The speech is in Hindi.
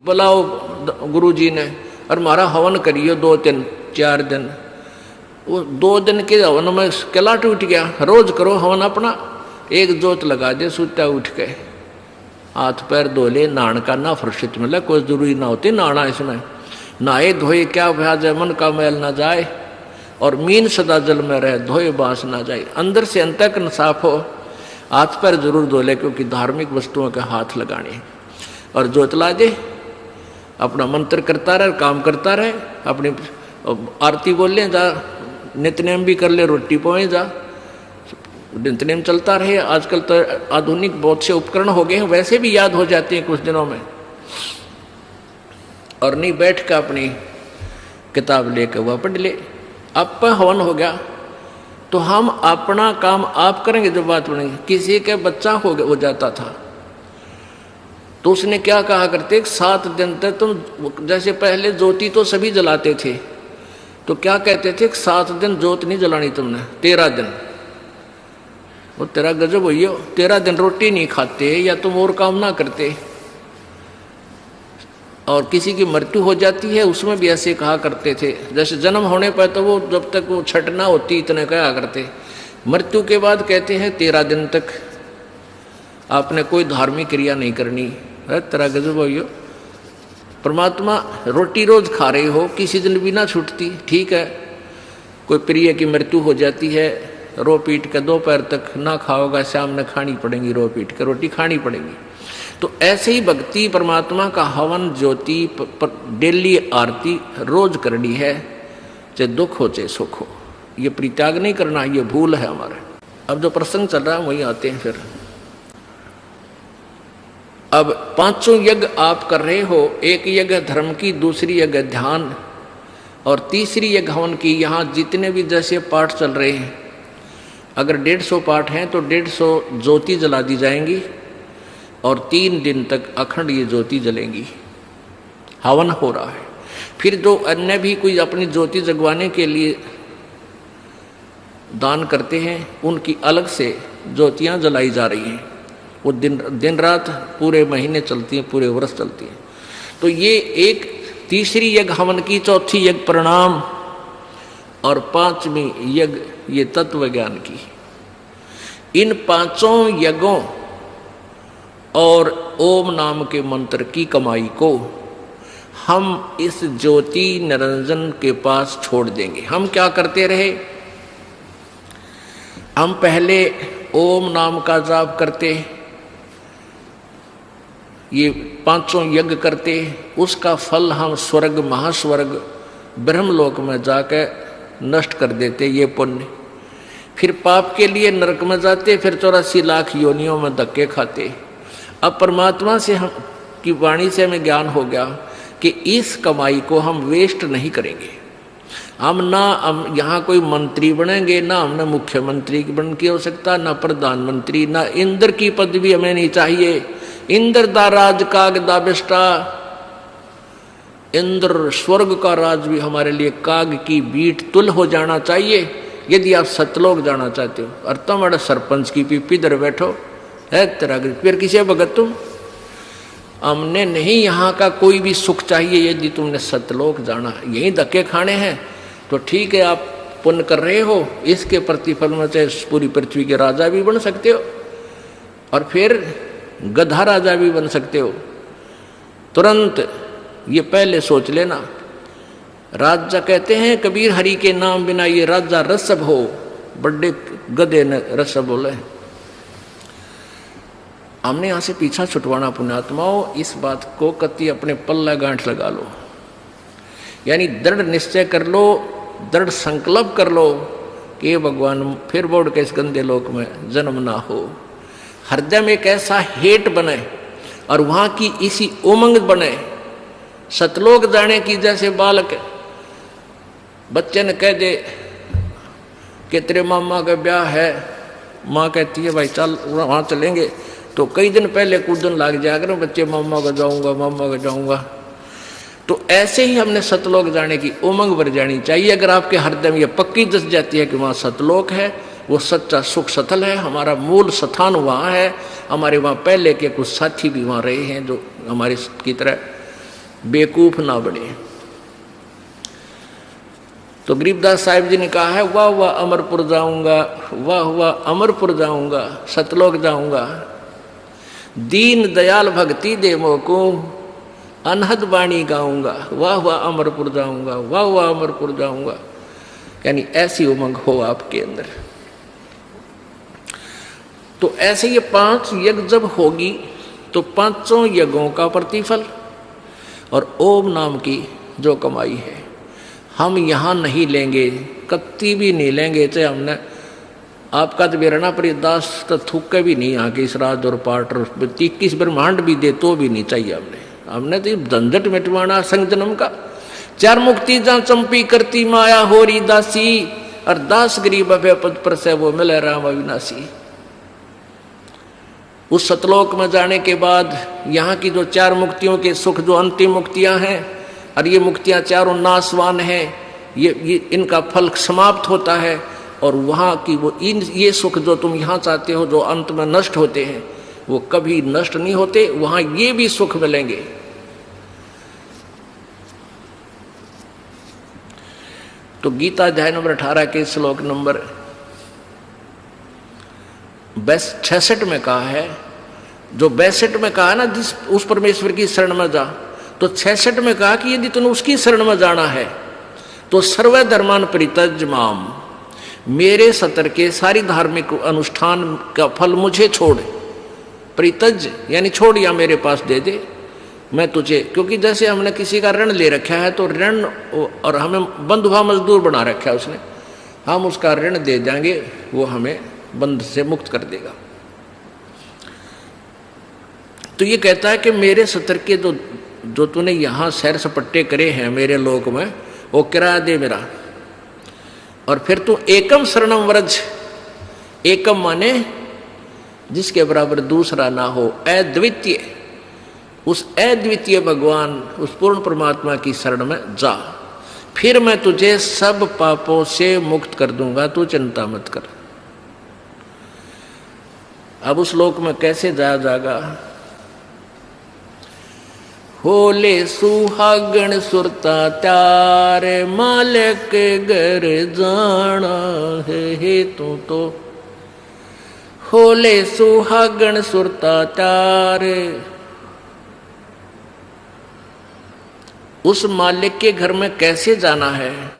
बुलाओ गुरु जी ने और हमारा हवन करियो 2-3-4 दिन। वो 2 दिन के हवन में कैलाट उठ गया। रोज करो हवन अपना, एक जोत लगा दे, सुता उठ के हाथ पैर धो ले, नहान का ना फुर्सत मिले, कोई जरूरी ना होती नहाना इसमें। नहाए धोए क्या भ्याज है, मन का मैल ना जाए, और मीन सदा जल में रहे, धोए बांस ना जाए। अंदर से अंतःकरण साफ हो, हाथ पैर जरूर धो ले, क्योंकि धार्मिक वस्तुओं के हाथ लगाने। और जोत ला दे, अपना मंत्र करता रहे, काम करता रहे, अपनी आरती बोल ले, जा नित्यनेम भी कर ले, रोटी पोए जा, नित्यनेम चलता रहे। आजकल तो आधुनिक बहुत से उपकरण हो गए हैं, वैसे भी याद हो जाते हैं कुछ दिनों में। और नहीं बैठ कर अपनी किताब लेकर वह पढ़ ले। अब हवन हो गया तो हम अपना काम आप करेंगे। जो बात बनेगी, किसी के बच्चा हो जाता था तो उसने क्या कहा करते, 7 दिन तक तुम, जैसे पहले ज्योति तो सभी जलाते थे, तो क्या कहते थे, 7 दिन ज्योत नहीं जलानी तुमने, 13 दिन। वो तेरा गजब हुई, 13 दिन रोटी नहीं खाते या तुम और काम ना करते। और किसी की मृत्यु हो जाती है उसमें भी ऐसे कहा करते थे। जैसे जन्म होने पर तो वो जब तक वो छठ ना होती इतने कहा करते, मृत्यु के बाद कहते हैं 13 दिन तक आपने कोई धार्मिक क्रिया नहीं करनी। तेरा गजब हो। परमात्मा रोटी रोज खा रहे हो, किसी दिन भी ना छूटती, ठीक है। कोई प्रिय की मृत्यु हो जाती है, रो पीट के दोपहर तक ना खाओगा, शाम में खानी पड़ेगी, रो पीट के रोटी खानी पड़ेगी। तो ऐसे ही भक्ति परमात्मा का हवन ज्योति डेली आरती रोज करनी है, चाहे दुख हो चाहे सुख हो। ये परित्याग नहीं करना, ये भूल है हमारे। अब जो प्रसंग चल रहा है वही आते हैं फिर। अब 5 यज्ञ आप कर रहे हो, एक यज्ञ धर्म की, दूसरी यज्ञ ध्यान, और तीसरी यज्ञ हवन की। यहाँ जितने भी जैसे पाठ चल रहे हैं, अगर 150 पाठ हैं तो 150 ज्योति जला दी जाएंगी, और 3 दिन तक अखंड ये ज्योति जलेंगी। हवन हो रहा है। फिर जो अन्य भी कोई अपनी ज्योति जगवाने के लिए दान करते हैं, उनकी अलग से ज्योतियाँ जलाई जा रही हैं। वो दिन रात पूरे महीने चलती हैं, पूरे वर्ष चलती हैं। तो ये एक तीसरी यज्ञ हवन की, चौथी यज्ञ प्रणाम, और 5वीं यज्ञ ये तत्व ज्ञान की। इन 5 यज्ञों और ओम नाम के मंत्र की कमाई को हम इस ज्योति निरंजन के पास छोड़ देंगे। हम क्या करते रहे, हम पहले ओम नाम का जाप करते, ये 5 यज्ञ करते, उसका फल हम स्वर्ग, महास्वर्ग, ब्रह्मलोक में जाकर नष्ट कर देते, ये पुण्य। फिर पाप के लिए नरक में जाते, फिर 84 लाख योनियों में धक्के खाते। अब परमात्मा से हम की वाणी से हमें ज्ञान हो गया कि इस कमाई को हम वेस्ट नहीं करेंगे। हम यहाँ कोई मंत्री बनेंगे, ना हमने मुख्यमंत्री बन के हो सकता, ना प्रधानमंत्री, ना इंद्र की पदवी हमें नहीं चाहिए। इंद्र दा राज काग दा बिष्टा, इंद्र स्वर्ग का राज भी हमारे लिए काग की बीट तुल हो जाना चाहिए। यदि आप सतलोक जाना चाहते हो, और तुम बड़ा सरपंच की पीपी दर बैठो है तेरा, फिर किसे भगत तुम? हमने नहीं यहाँ का कोई भी सुख चाहिए। यदि तुमने सतलोक जाना, यही धक्के खाने हैं, तो ठीक है, आप पुण्य कर रहे हो, इसके प्रतिफल में चाहे पूरी पृथ्वी के राजा भी बन सकते हो, और फिर गधा राजा भी बन सकते हो। तुरंत ये पहले सोच लेना। राजा कहते हैं कबीर, हरि के नाम बिना ये राजा रसब हो। बड़े गधे ने रसब बोले। हमने यहाँ से पीछा छुटवाना पुण्यात्माओं, इस बात को कति अपने पल्ला गांठ लगा लो, यानी दृढ़ निश्चय कर लो, दृढ़ संकल्प कर लो कि भगवान फिर बोर्ड के इस गंदे लोक में जन्म ना हो। हृदय में एक ऐसा हेट बने और वहाँ की इसी उमंग बने, सतलोक जाने की। जैसे बालक बच्चे ने कह दे कि तेरे मामा का ब्याह है, माँ कहती है भाई चल वहाँ चलेंगे, तो कई दिन पहले कूदन लग जाया करो बच्चे, मामा का जाऊँगा, मामा का जाऊँगा। तो ऐसे ही हमने सतलोक जाने की उमंग भर जानी चाहिए। अगर आपके हृदय में ये पक्की दस जाती है कि वहाँ सतलोक है, वो सच्चा सुख सतल है, हमारा मूल स्थान वहाँ है, हमारे वहाँ पहले के कुछ साथी भी वहाँ रहे हैं जो हमारे की तरह, बेवकूफ ना बने। तो गरीबदास साहिब जी ने कहा है, वाह वाह अमरपुर जाऊंगा, वाह वाह अमरपुर जाऊंगा, सतलोक जाऊंगा, दीन दयाल भक्ति दे मोको, अनहद वाणी गाऊंगा, वाह वाह अमरपुर जाऊंगा, वाह वाह अमरपुर जाऊंगा। यानी ऐसी उमंग हो आपके अंदर। तो ऐसे ये 5 यज्ञ जब होगी तो 5 यज्ञों का प्रतिफल और ओम नाम की जो कमाई है हम यहाँ नहीं लेंगे, कत्ती भी नहीं लेंगे। चाहे हमने आपका तो बेरना परिदास तो थूके भी नहीं आके इस राज और पाठ और 21 ब्रह्मांड भी दे तो भी नहीं चाहिए हमने तो झंझट मिटवाना संग जन्म का। 4 मुक्ति जहाँ चंपी करती माया होरी दासी, और दास गरीब अभय पद पर से वो मिले राम अविनाशी। उस सतलोक में जाने के बाद यहाँ की जो 4 मुक्तियों के सुख जो अंतिम मुक्तियां हैं, और ये मुक्तियां चारों नाशवान हैं, ये इनका फल समाप्त होता है। और वहाँ की वो ये सुख जो तुम यहाँ चाहते हो जो अंत में नष्ट होते हैं वो कभी नष्ट नहीं होते, वहाँ ये भी सुख मिलेंगे। तो गीता अध्याय नंबर 18 के श्लोक नंबर 66 में कहा है, जो 62 में कहा ना जिस उस परमेश्वर की शरण में जा, तो 66 में कहा कि यदि तुमने उसकी शरण में जाना है तो सर्व धर्मान परित्यज माम, मेरे सतर के सारी धार्मिक अनुष्ठान का फल मुझे छोड़। परित्यज यानी छोड़ या मेरे पास दे दे, मैं तुझे, क्योंकि जैसे हमने किसी का ऋण ले रखा है तो ऋण, और हमें बंधुआ मजदूर बना रखा है उसने, हम उसका ऋण दे देंगे, वो हमें बंध से मुक्त कर देगा। तो ये कहता है कि मेरे सतर के जो तूने यहाँ सैर सपट्टे करे हैं मेरे लोक में, वो किराया दे मेरा, और फिर तू एकम शरणम व्रज, एकम माने जिसके बराबर दूसरा ना हो, अद्वितीय, उस अद्वितीय भगवान उस पूर्ण परमात्मा की शरण में जा, फिर मैं तुझे सब पापों से मुक्त कर दूंगा, तू चिंता मत कर। अब उस लोक में कैसे जाया जाएगा? होले सुहागण सुरता त्यारे मालिक घर जाना है तू तो, होले सुहागण सुरता त्यारे, उस मालिक के घर में कैसे जाना है?